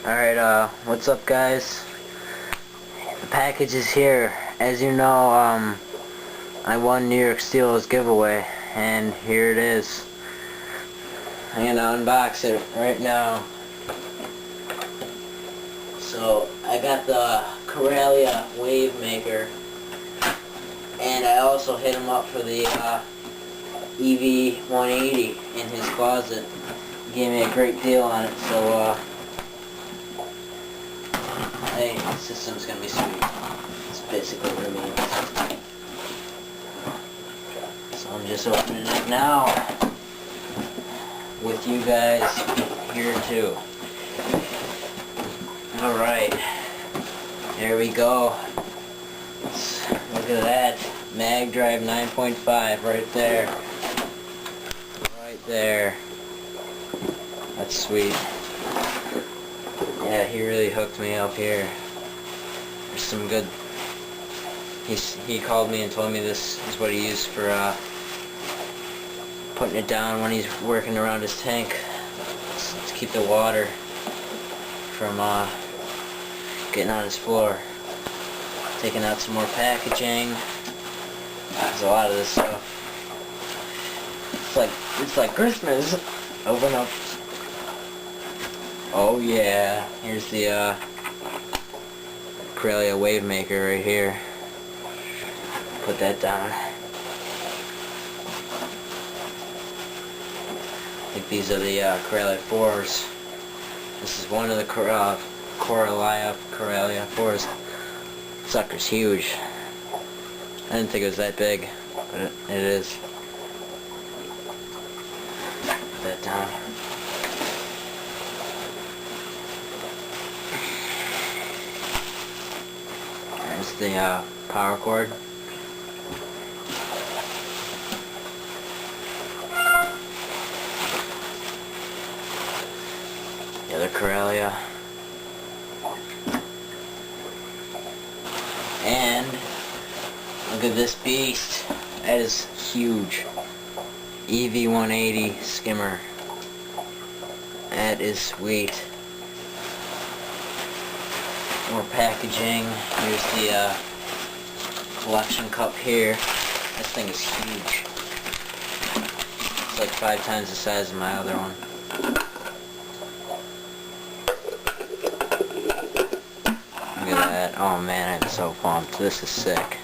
Alright, what's up guys? The package is here. As you know, I won Newyorksteelo's giveaway, and here it is. I'm gonna unbox it right now. So, I got the Koralia wavemaker, and I also hit him up for the EV180 in his closet. He gave me a great deal on it, so hey, the system's gonna be sweet. That's basically what it means. So I'm just opening it now with you guys here too. Alright, there we go. Look at that. Mag drive 9.5 right there. Right there. That's sweet. Yeah, he really hooked me up here. There's some good... He called me and told me this is what he used for putting it down when he's working around his tank to keep the water from getting on his floor. Taking out some more packaging. There's a lot of this stuff. It's like Christmas. Open up. Oh yeah, here's the koralia wavemaker right here. Put that down. I think these are the koralia 4s. This is one of the koralia 4s. Sucker's huge. I didn't think it was that big, but it is. Put that down. There's the power cord. The other koralia. And look at this beast. That is huge. EV180 skimmer. That is sweet. More packaging. Here's the collection cup here. This thing is huge. It's like 5 times the size of my other one. Look at that. Oh man, I'm so pumped. This is sick.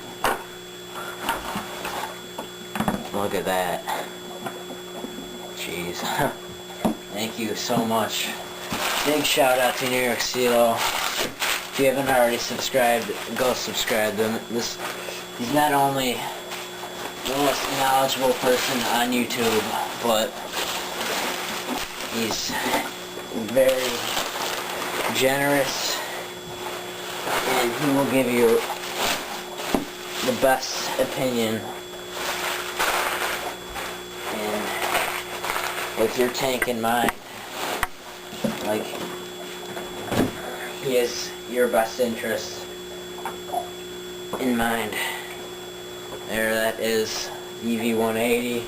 Look at that. Jeez. Thank you so much. Big shout out to Newyorksteelo. If you haven't already subscribed, go subscribe to him. He's not only the most knowledgeable person on YouTube, but he's very generous, and he will give you the best opinion and with your tank in mind. Like, he has your best interest in mind. There, that is EV180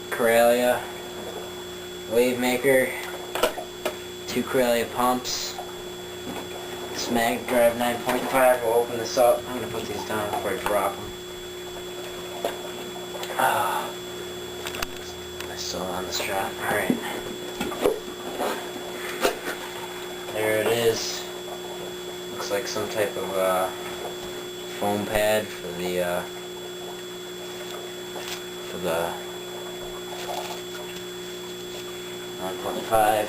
koralia wavemaker, 2 koralia pumps, this mag drive 9.5. We'll open this up. I'm gonna put these down before I drop them. Oh, I'm still on the strap. Alright. There it is. Looks like some type of foam pad for the 9.5.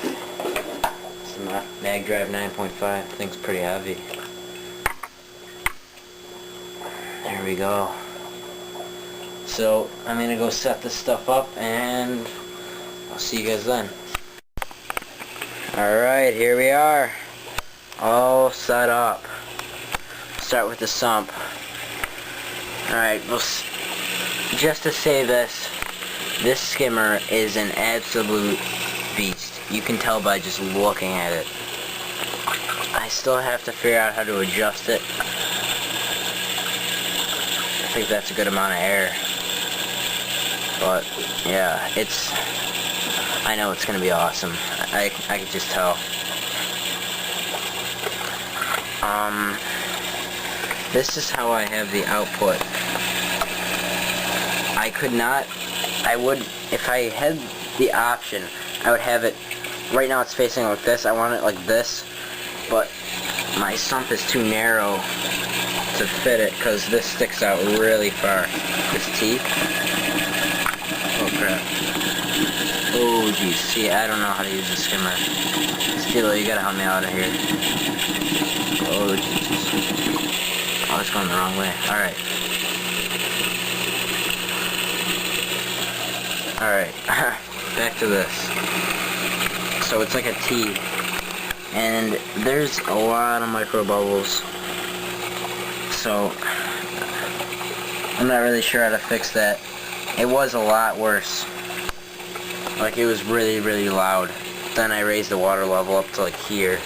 It's the mag drive 9.5. Thing's pretty heavy. There we go. So I'm gonna go set this stuff up, and I'll see you guys then. Alright, here we are. All set up. Start with the sump. Alright, just to say this skimmer is an absolute beast. You can tell by just looking at it. I still have to figure out how to adjust it. I think that's a good amount of air. But yeah, it's I know it's gonna be awesome. I can just tell. This is how I have the output. I would, if I had the option, I would have it, right now it's facing like this, I want it like this, but my sump is too narrow to fit it, because this sticks out really far. This teeth. Oh crap. Oh geez, see, I don't know how to use the skimmer. Steelo, you gotta help me out of here. Oh Jesus. Oh, it's going the wrong way. Alright. Alright. Back to this. So it's like a T. And there's a lot of micro bubbles. So I'm not really sure how to fix that. It was a lot worse. Like, it was really, really loud. Then I raised the water level up to like here.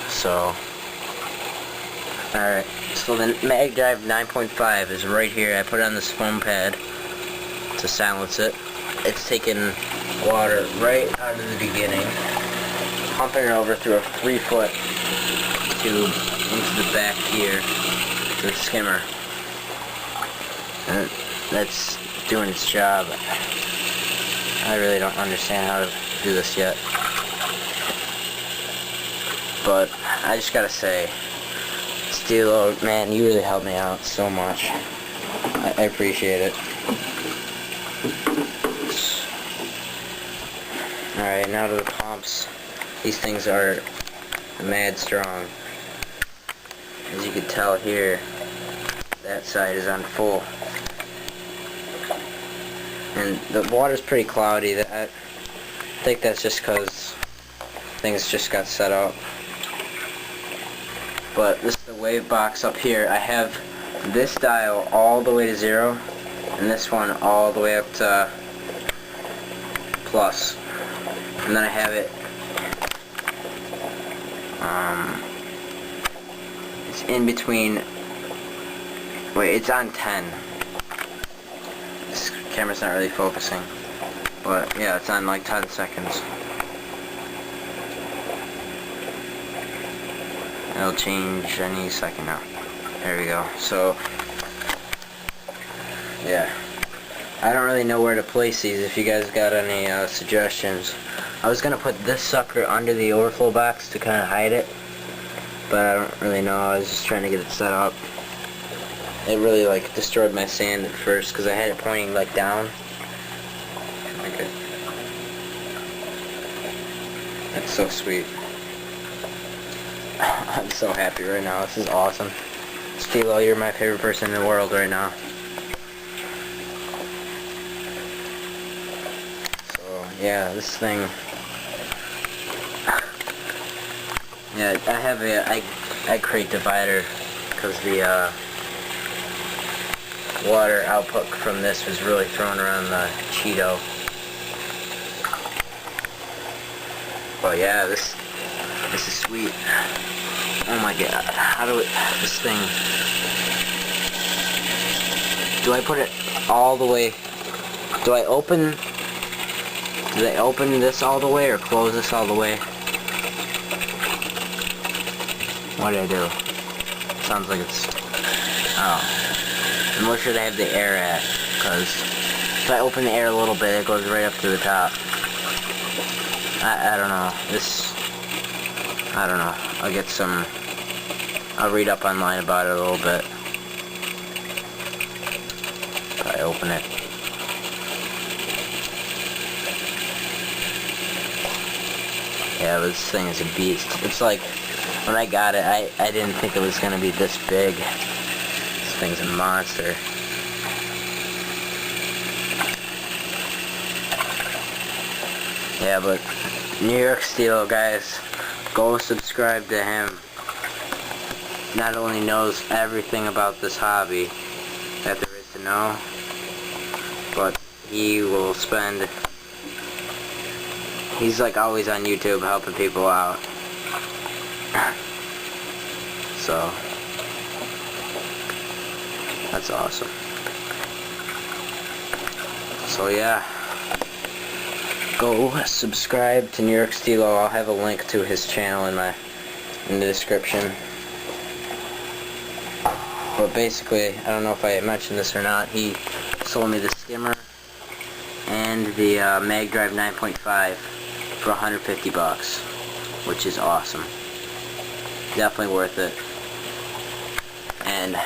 So alright, so the mag drive 9.5 is right here. I put it on this foam pad to silence it. It's taking water right out of the beginning, pumping it over through a 3-foot tube into the back here to the skimmer. And that's doing its job. I really don't understand how to do this yet. But I just gotta say, Steelo, man, you really helped me out so much. I appreciate it. Alright, now to the pumps. These things are mad strong. As you can tell here, that side is on full. And the water's pretty cloudy. I think that's just because things just got set up. But this is the wave box up here. I have this dial all the way to 0, and this one all the way up to plus. And then I have it, it's in between, wait, it's on 10. This camera's not really focusing, but yeah, it's on like 10 seconds. It'll change any second now. There we go. So, yeah. I don't really know where to place these. If you guys got any suggestions. I was going to put this sucker under the overflow box to kind of hide it. But I don't really know. I was just trying to get it set up. It really like destroyed my sand at first because I had it pointing like down. Okay. That's so sweet. I'm so happy right now. This is awesome. Steelo, you're my favorite person in the world right now. So, yeah, this thing... Yeah, I have a egg crate divider because the water output from this was really throwing around the Cheeto. But yeah, this is sweet. Oh my god, how do this thing... Do I put it all the way... Do I open this all the way or close this all the way? What did I do? Sounds like it's... Oh. And where should I have the air at? Because if I open the air a little bit, it goes right up to the top. I don't know. I don't know. I'll read up online about it a little bit. If I open it. Yeah, this thing is a beast. It's like, when I got it, I didn't think it was going to be this big. This thing's a monster. Yeah, but Newyorksteelo, guys, go subscribe to him. Not only knows everything about this hobby that there is to know, but he will spend... He's like always on YouTube helping people out. So, that's awesome. So yeah, go subscribe to Newyorksteelo. I'll have a link to his channel in the description. But basically, I don't know if I mentioned this or not, he sold me the skimmer and the mag drive 9.5 for 150 bucks, which is awesome. Definitely worth it. And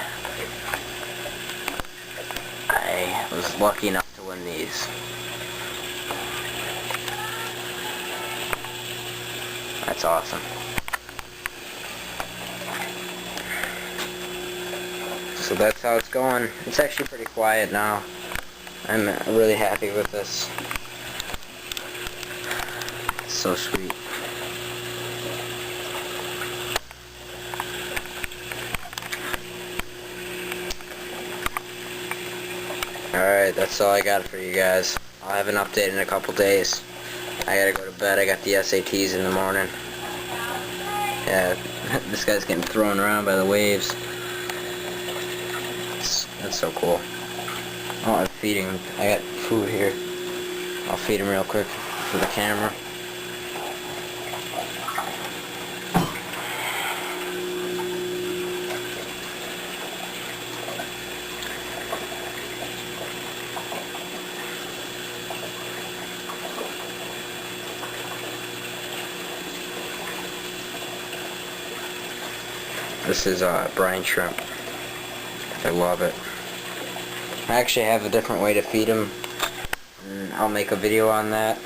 I was lucky enough to win these. That's awesome. So that's how it's going. It's actually pretty quiet now. I'm really happy with this. It's so sweet. Alright, that's all I got for you guys. I'll have an update in a couple days. I gotta go to bed. I got the SATs in the morning. Yeah, this guy's getting thrown around by the waves. That's so cool. Oh, I'm feeding him. I got food here. I'll feed him real quick for the camera. This is brine shrimp. I love it. I actually have a different way to feed them, and I'll make a video on that.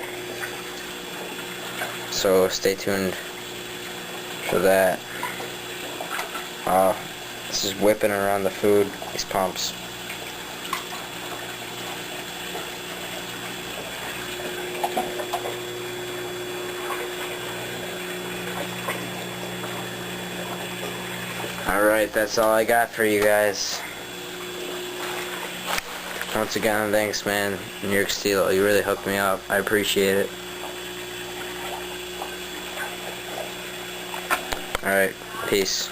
So stay tuned for that. This is whipping around the food, these pumps. Alright, that's all I got for you guys. Once again, thanks man, Newyorksteelo. You really hooked me up. I appreciate it. Alright, peace.